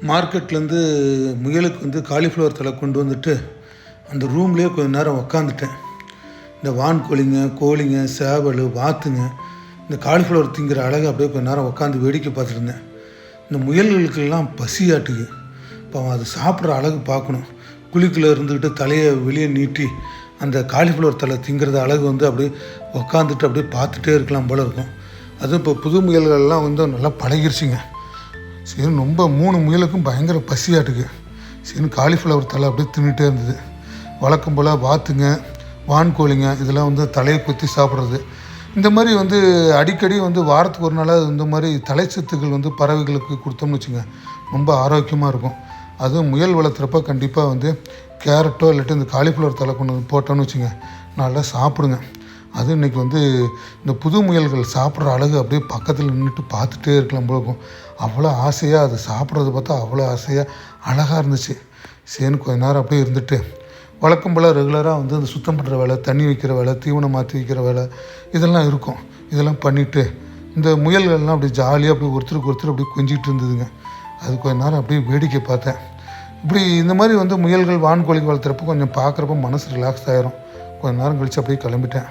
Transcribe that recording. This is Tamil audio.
மார்க்கெட்லேருந்து முயலுக்கு காலிஃப்ளவர் தழை கொண்டு வந்துட்டு அந்த ரூம்லேயே கொஞ்சம் நேரம் உக்காந்துட்டேன். இந்த வான்கோழிங்க, கோழிங்க, சேவல், வாத்துங்க இந்த காலிஃப்ளவர் திங்கிற அழகை அப்படியே கொஞ்சம் நேரம் உட்காந்து வேடிக்கை பார்த்துட்டு இருந்தேன். இந்த முயல்களுக்கெல்லாம் பசியாட்டுக்கு. இப்போ அது சாப்பிட்ற அழகு பார்க்கணும். குழிக்குள்ளே இருந்துக்கிட்டு தலையை வெளியே நீட்டி அந்த காலிஃப்ளவர் தழை திங்கிறத அழகு அப்படியே உக்காந்துட்டு அப்படியே பார்த்துட்டே இருக்கலாம் போல் இருக்கும். அதுவும் இப்போ புது முயல்கள்லாம் நல்லா பழகிருச்சிங்க. சரி, ரொம்ப 3 முயலுக்கும் பயங்கர பசியாட்டுக்கு. சரி, காலிஃப்ளவர் தழை அப்படியே தின்னுட்டே இருந்தது. வழக்கம் போல் வாத்துங்க, வான்கோழிங்க இதெல்லாம் தலையை குத்தி சாப்பிட்றது. இந்த மாதிரி அடிக்கடி வாரத்துக்கு ஒரு நாளாக இந்த மாதிரி தலைச்சத்துக்கள் பறவைகளுக்கு கொடுத்தோம்னு வச்சுங்க, ரொம்ப ஆரோக்கியமாக இருக்கும். அதுவும் முயல் வளர்த்துறப்ப கண்டிப்பாக கேரட்டோ இல்லாட்டி இந்த காலிஃப்ளவர் தழை கொண்டு போட்டோன்னு வச்சுங்க, நல்லா சாப்பிடுங்க. அதுவும் இன்றைக்கி இந்த புது முயல்கள் சாப்பிட்ற அழகு அப்படியே பக்கத்தில் நின்றுட்டு பார்த்துட்டே இருக்கலாம் போல இருக்கும். அவ்வளோ ஆசையாக அது சாப்பிட்றது பார்த்தா அவ்வளோ ஆசையாக அழகாக இருந்துச்சு. சரின்னு கொஞ்ச நேரம் அப்படியே இருந்துட்டு வழக்கம் போல் ரெகுலராக அந்த சுத்தம் பண்ணுற வேலை, தண்ணி வைக்கிற வேலை, தீவனம் மாற்றி வைக்கிற வேலை இதெல்லாம் இருக்கும். இதெல்லாம் பண்ணிவிட்டு இந்த முயல்கள்லாம் அப்படி ஜாலியாக அப்படி ஒருத்தருக்கு ஒருத்தர் அப்படி கொஞ்சிகிட்டு இருந்ததுங்க. அது கொஞ்ச நேரம் அப்படியே வேடிக்கை பார்த்தேன். இப்படி இந்த மாதிரி முயல்கள், வான்கோழிகள் வளர்த்துறப்போ கொஞ்சம் பார்க்குறப்ப மனசு ரிலாக்ஸ் ஆகிரும். கொஞ்ச நேரம் கழித்து அப்படியே கிளம்பிட்டேன்.